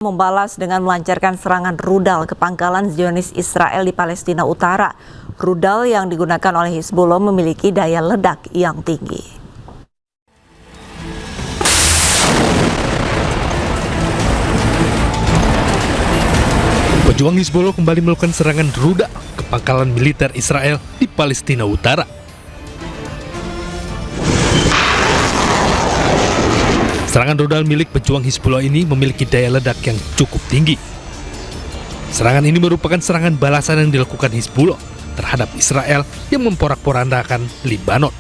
Membalas dengan melancarkan serangan rudal ke pangkalan Zionis Israel di Palestina Utara. Rudal yang digunakan oleh Hizbullah memiliki daya ledak yang tinggi. Pejuang Hizbullah kembali melakukan serangan rudal ke pangkalan militer Israel di Palestina Utara. Serangan rudal milik pejuang Hizbullah ini memiliki daya ledak yang cukup tinggi. Serangan ini merupakan serangan balasan yang dilakukan Hizbullah terhadap Israel yang memporak-porandakan Lebanon.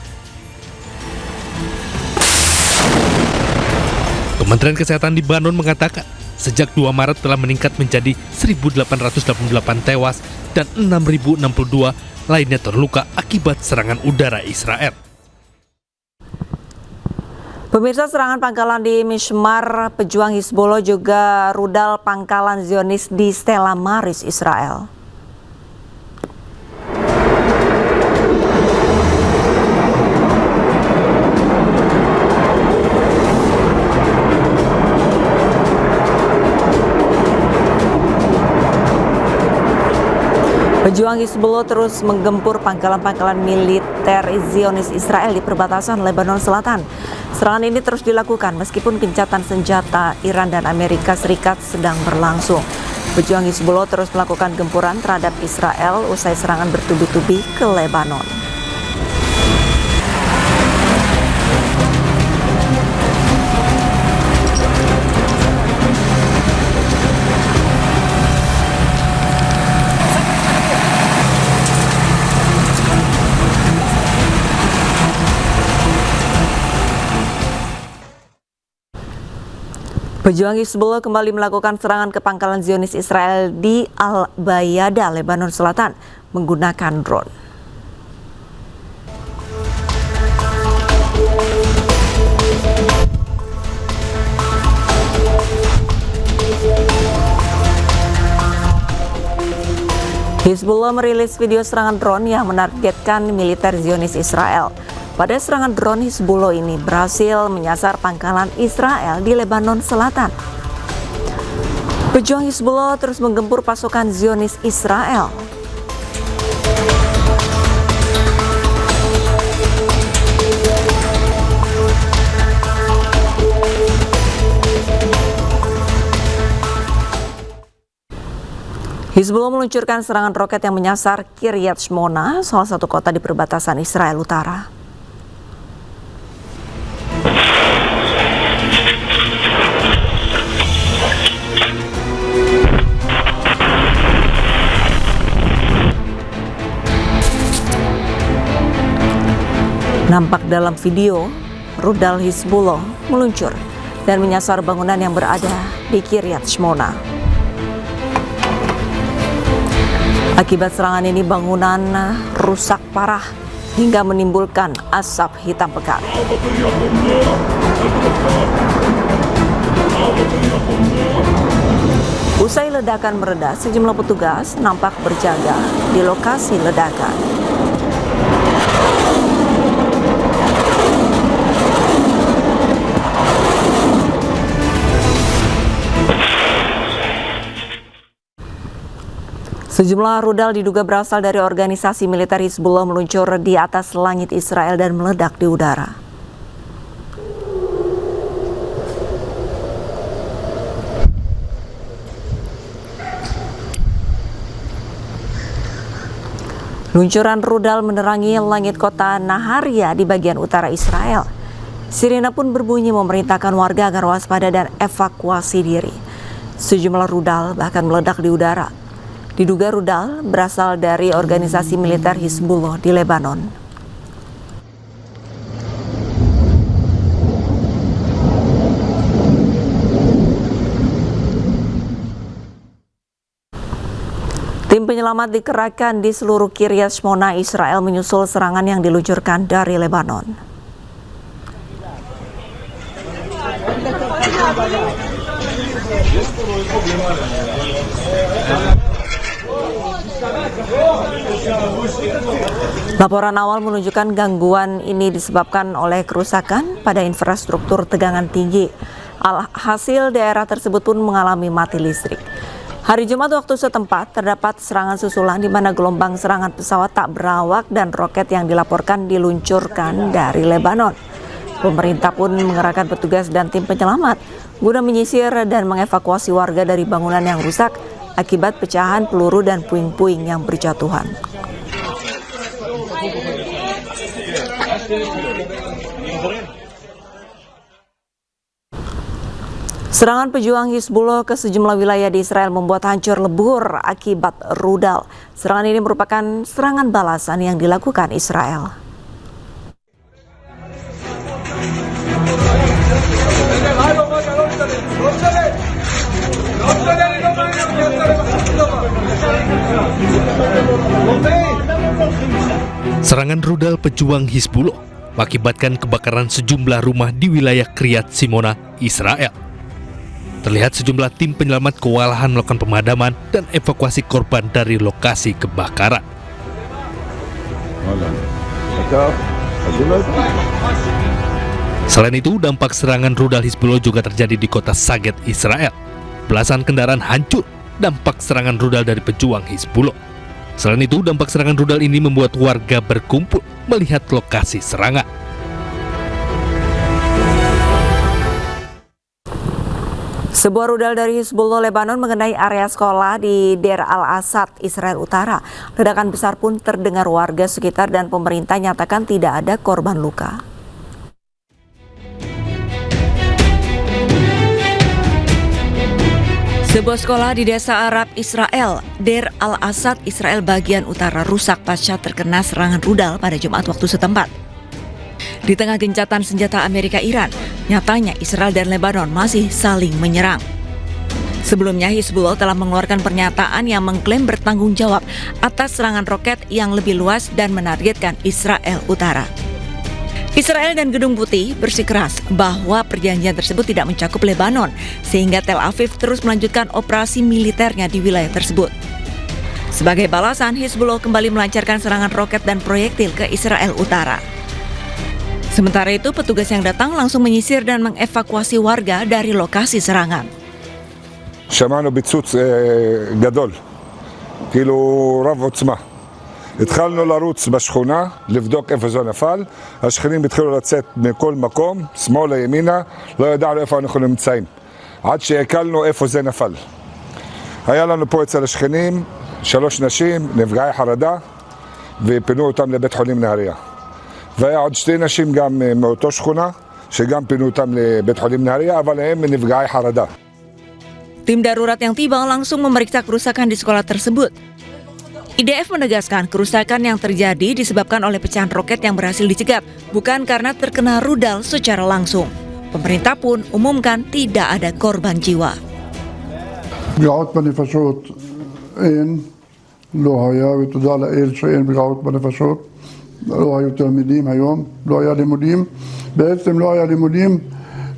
Kementerian Kesehatan Lebanon mengatakan sejak 2 Maret telah meningkat menjadi 1.888 tewas dan 6.062 lainnya terluka akibat serangan udara Israel. Pemirsa, serangan pangkalan di Mishmar pejuang Hizbullah juga rudal pangkalan Zionis di Stella Maris, Israel. Pejuang Hizbullah terus menggempur pangkalan-pangkalan militer Zionis Israel di perbatasan Lebanon Selatan. Serangan ini terus dilakukan meskipun gencatan senjata Iran dan Amerika Serikat sedang berlangsung. Pejuang Hizbullah terus melakukan gempuran terhadap Israel usai serangan bertubi-tubi ke Lebanon. Pejuang Hizbullah kembali melakukan serangan ke pangkalan Zionis Israel di Al-Bayada, Lebanon Selatan, menggunakan drone. Hizbullah merilis video serangan drone yang menargetkan militer Zionis Israel. Pada serangan drone, Hizbullah ini berhasil menyasar pangkalan Israel di Lebanon Selatan. Pejuang Hizbullah terus menggempur pasukan Zionis Israel. Hizbullah meluncurkan serangan roket yang menyasar Kiryat Shmona, salah satu kota di perbatasan Israel Utara. Nampak dalam video, rudal Hizbullah meluncur dan menyasar bangunan yang berada di Kiryat Shmona. Akibat serangan ini bangunan rusak parah hingga menimbulkan asap hitam pekat. Usai ledakan mereda, sejumlah petugas nampak berjaga di lokasi ledakan. Sejumlah rudal diduga berasal dari organisasi militer Hizbullah meluncur di atas langit Israel dan meledak di udara. Luncuran rudal menerangi langit kota Naharia di bagian utara Israel. Sirena pun berbunyi memerintahkan warga agar waspada dan evakuasi diri. Sejumlah rudal bahkan meledak di udara. Diduga rudal berasal dari organisasi militer Hizbullah di Lebanon. Tim penyelamat dikerahkan di seluruh Kiryat Shmona, Israel menyusul serangan yang diluncurkan dari Lebanon. Laporan awal menunjukkan gangguan ini disebabkan oleh kerusakan pada infrastruktur tegangan tinggi. Alhasil daerah tersebut pun mengalami mati listrik. Hari Jumat waktu setempat terdapat serangan susulan di mana gelombang serangan pesawat tak berawak dan roket yang dilaporkan diluncurkan dari Lebanon. Pemerintah pun mengerahkan petugas dan tim penyelamat guna menyisir dan mengevakuasi warga dari bangunan yang rusak akibat pecahan peluru dan puing-puing yang berjatuhan. Serangan pejuang Hizbullah ke sejumlah wilayah di Israel membuat hancur lebur akibat rudal. Serangan ini merupakan serangan balasan yang dilakukan Israel. Serangan rudal pejuang Hizbullah mengakibatkan kebakaran sejumlah rumah di wilayah Kiryat Shimona, Israel. Terlihat sejumlah tim penyelamat kewalahan melakukan pemadaman dan evakuasi korban dari lokasi kebakaran. Selain itu, dampak serangan rudal Hizbullah juga terjadi di kota Saget, Israel. Belasan kendaraan hancur dampak serangan rudal dari pejuang Hizbullah. Selain itu, dampak serangan rudal ini membuat warga berkumpul melihat lokasi serangan. Sebuah rudal dari Hizbullah Lebanon mengenai area sekolah di Deir al-Asad, Israel Utara. Ledakan besar pun terdengar warga sekitar dan pemerintah nyatakan tidak ada korban luka. Sebuah sekolah di desa Arab Israel, Deir al-Asad, Israel bagian utara rusak pasca terkena serangan rudal pada Jumat waktu setempat. Di tengah gencatan senjata Amerika-Iran, nyatanya Israel dan Lebanon masih saling menyerang. Sebelumnya, Hizbullah telah mengeluarkan pernyataan yang mengklaim bertanggung jawab atas serangan roket yang lebih luas dan menargetkan Israel Utara. Israel dan Gedung Putih bersikeras bahwa perjanjian tersebut tidak mencakup Lebanon, sehingga Tel Aviv terus melanjutkan operasi militernya di wilayah tersebut. Sebagai balasan, Hizbullah kembali melancarkan serangan roket dan proyektil ke Israel Utara. Sementara itu, petugas yang datang langsung menyisir dan mengevakuasi warga dari lokasi serangan. שמענו ביצוץ גדול, כאילו רב עוצמה. התחלנו לרוץ בשכונה, לבדוק איפה זה נפל. השכנים התחילו לצאת מכל מקום, שמאלה ימינה, לא ידענו איפה אנחנו נמצאים. עד שהקלנו איפה זה נפל. היה לנו פה אצל השכנים 3 נשים, נפגעי חרדה, ופינו אותם לבית חולים נהריה. והיה עוד 2 נשים גם מאותו שכונה, שגם פינו אותם לבית חולים נהריה, אבל הם נפגעי חרדה. Tim darurat yang tiba langsung memeriksa kerusakan di sekolah tersebut. IDF menegaskan kerusakan yang terjadi disebabkan oleh pecahan roket yang berhasil dicegat, bukan karena terkena rudal secara langsung. Pemerintah pun umumkan tidak ada korban jiwa. פגיעות בנפשות אין, לא היה, ותודה לאל שאין פגיעות בנפשות. לא היו תלמידים היום, לא היה לימודים. בעצם לא היה לימודים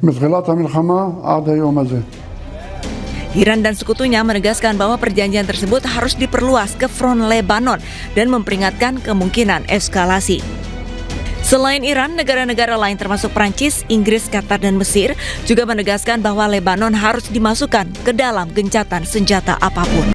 מתחילת המלחמה עד היום הזה. Iran dan sekutunya menegaskan bahwa perjanjian tersebut harus diperluas ke front Lebanon dan memperingatkan kemungkinan eskalasi. Selain Iran, negara-negara lain termasuk Prancis, Inggris, Qatar, dan Mesir juga menegaskan bahwa Lebanon harus dimasukkan ke dalam gencatan senjata apapun.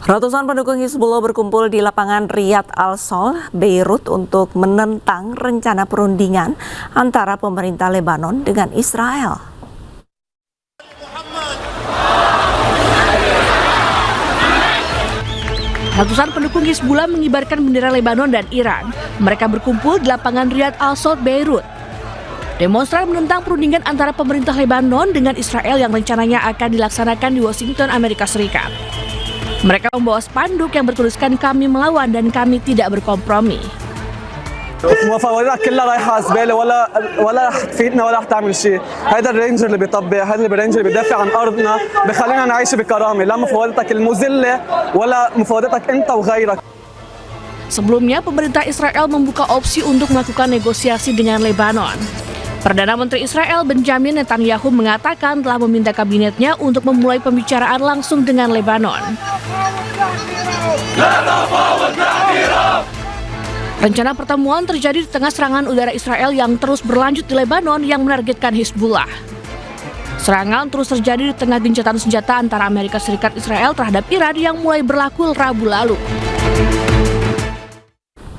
Ratusan pendukung Hizbullah berkumpul di lapangan Riyad Al-Sol, Beirut untuk menentang rencana perundingan antara pemerintah Lebanon dengan Israel. Ratusan pendukung Hizbullah mengibarkan bendera Lebanon dan Iran. Mereka berkumpul di lapangan Riyad Al-Sol, Beirut. Demonstran menentang perundingan antara pemerintah Lebanon dengan Israel yang rencananya akan dilaksanakan di Washington, Amerika Serikat. Mereka membawa spanduk yang bertuliskan "Kami melawan dan kami tidak berkompromi". مفاوضات كلها رايحه زباله ولا رح تفيدنا ولا رح تعمل شيء، هذا الرينجر اللي بيطبق، هذا الرينجر اللي بيدافع عن ارضنا، بخلينا نعيش بكرامه، لا مفاوضاتك المذله ولا مفاوضاتك انت وغيرك. Sebelumnya, pemerintah Israel membuka opsi untuk melakukan negosiasi dengan Lebanon. Perdana Menteri Israel Benjamin Netanyahu mengatakan telah meminta kabinetnya untuk memulai pembicaraan langsung dengan Lebanon. Rencana pertemuan terjadi di tengah serangan udara Israel yang terus berlanjut di Lebanon yang menargetkan Hizbullah. Serangan terus terjadi di tengah gencatan senjata antara Amerika Serikat Israel terhadap Iran yang mulai berlaku Rabu lalu.